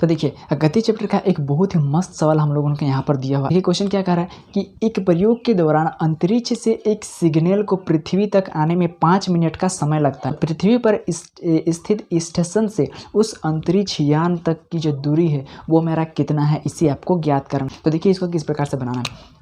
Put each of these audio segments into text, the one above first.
तो देखिए गति चैप्टर का एक बहुत ही मस्त सवाल हम लोगों को यहाँ पर दिया हुआ है। ये क्वेश्चन क्या कह रहा है कि एक प्रयोग के दौरान अंतरिक्ष से एक सिग्नल को पृथ्वी तक आने में 5 मिनट का समय लगता है। पृथ्वी पर स्थित स्टेशन से उस अंतरिक्ष यान तक की जो दूरी है वो मेरा कितना है, इसे आपको ज्ञात करना। तो देखिए इसको किस प्रकार से बनाना है।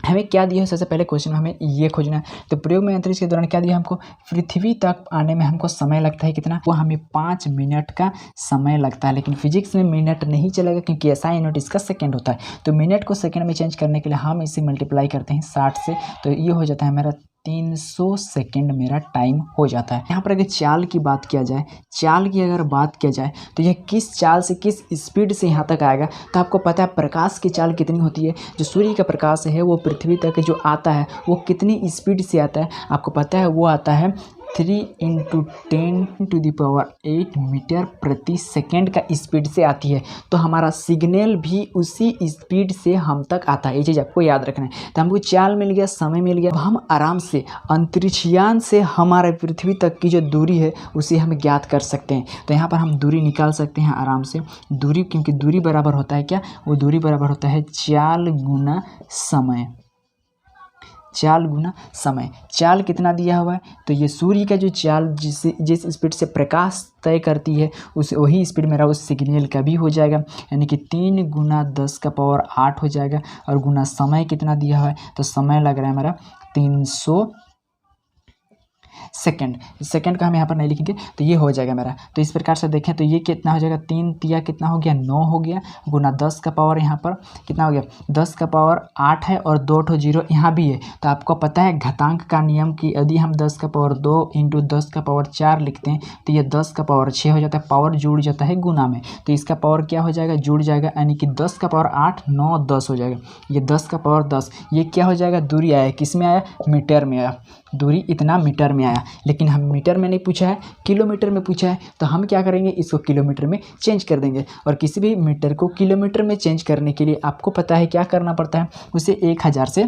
हमें क्या दिया है, सबसे पहले क्वेश्चन में हमें ये खोजना है। तो प्रयोग में अंतरिक्ष के दौरान क्या दिया हमको, पृथ्वी तक आने में हमको समय लगता है कितना, वो हमें 5 मिनट का समय लगता है। लेकिन फिजिक्स में मिनट नहीं चलेगा क्योंकि SI यूनिट इसका सेकंड होता है। तो मिनट को सेकंड में चेंज करने के लिए हम इसे मल्टीप्लाई करते हैं 60 से, तो ये हो जाता है मेरा 300 सेकेंड मेरा टाइम हो जाता है। यहाँ पर अगर चाल की बात किया जाए, चाल की अगर बात किया जाए तो यह किस चाल से किस स्पीड से यहाँ तक आएगा। तो आपको पता है प्रकाश की चाल कितनी होती है, जो सूर्य का प्रकाश है वो पृथ्वी तक जो आता है वो कितनी स्पीड से आता है, आपको पता है वो आता है 3 × 10⁸ मीटर प्रति सेकेंड का स्पीड से आती है। तो हमारा सिग्नल भी उसी स्पीड से हम तक आता है, ये चीज़ आपको याद रखना है। तो हमको चाल मिल गया, समय मिल गया, अब हम आराम से अंतरिक्षयान से हमारे पृथ्वी तक की जो दूरी है उसे हम ज्ञात कर सकते हैं। तो यहाँ पर हम दूरी निकाल सकते हैं आराम से, दूरी, क्योंकि दूरी बराबर होता है क्या, वो दूरी बराबर होता है चाल गुना समय। चाल गुना समय, चाल कितना दिया हुआ है, तो ये सूर्य का जो चाल जिस स्पीड से प्रकाश तय करती है उस वही स्पीड मेरा उस सिग्नल का भी हो जाएगा, यानी कि 3 × 10⁸ हो जाएगा। और गुना समय कितना दिया हुआ है, तो समय लग रहा है मेरा 300 सेकंड। सेकंड का हम यहाँ पर नहीं लिखेंगे, तो ये हो जाएगा मेरा। तो इस प्रकार से देखें तो ये कितना हो जाएगा, 3 तिया कितना हो गया, 9 हो गया, गुना 10 का पावर यहाँ पर कितना हो गया, 10 का पावर 8 है और 2 ठो जीरो यहाँ भी है। तो आपको पता है घातांक का नियम कि यदि हम 10 का पावर 2 × 10 का पावर 4 लिखते हैं तो ये 10 का पावर 6 हो जाता है, पावर जुड़ जाता है गुना में। तो इसका पावर क्या हो जाएगा, जुड़ जाएगा, यानी कि 10 का पावर 8, 9, 10 हो जाएगा। ये 10 का पावर 10, ये क्या हो जाएगा, दूरी आया, किस में आया, मीटर में आया, दूरी इतना मीटर में आया। लेकिन हम मीटर में नहीं पूछा है, किलोमीटर में पूछा है, तो हम क्या करेंगे, इसको किलोमीटर में चेंज कर देंगे। और किसी भी मीटर को किलोमीटर में चेंज करने के लिए आपको पता है क्या करना पड़ता है, उसे 1000 से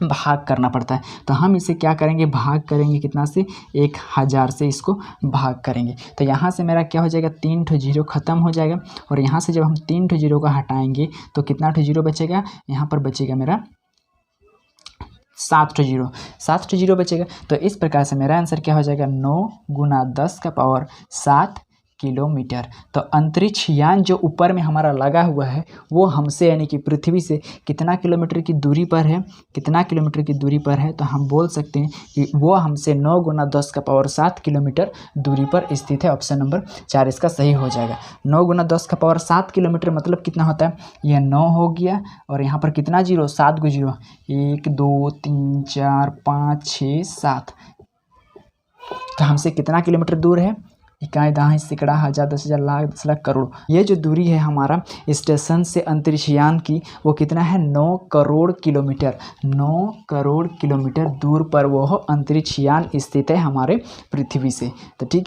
भाग करना पड़ता है। तो हम इसे क्या करेंगे, भाग करेंगे कितना से, 1000 से इसको भाग करेंगे। तो यहाँ से मेरा क्या हो जाएगा, 3 ठो जीरो खत्म हो जाएगा। और यहाँ से जब हम 3 ठो जीरो को हटाएंगे तो कितना ठो जीरो बचेगा, यहाँ पर बचेगा मेरा 7 ठो जीरो बचेगा। तो इस प्रकार से मेरा आंसर क्या हो जाएगा, 9 × 10 का पावर 7 किलोमीटर। तो अंतरिक्ष यान जो ऊपर में हमारा लगा हुआ है वो हमसे यानी कि पृथ्वी से कितना किलोमीटर की दूरी पर है, कितना किलोमीटर की दूरी पर है, तो हम बोल सकते हैं कि वो हमसे 9 × 10 का पावर 7 किलोमीटर दूरी पर स्थित है। ऑप्शन नंबर 4 इसका सही हो जाएगा। 9 × 10 का पावर 7 किलोमीटर मतलब कितना होता है, यह 9 हो गया और यहाँ पर कितना जीरो, 7 गो जीरो, 1 2 3 4 5 6 7। तो हमसे कितना किलोमीटर दूर है, इकाई, दहाई, सैकड़ा, हजार, 10,000, लाख, 10 लाख, करोड़। ये जो दूरी है हमारा स्टेशन से अंतरिक्षयान की वो कितना है, 9 करोड़ किलोमीटर। 9 करोड़ किलोमीटर दूर पर वो अंतरिक्षयान स्थित है हमारे पृथ्वी से। तो ठीक है।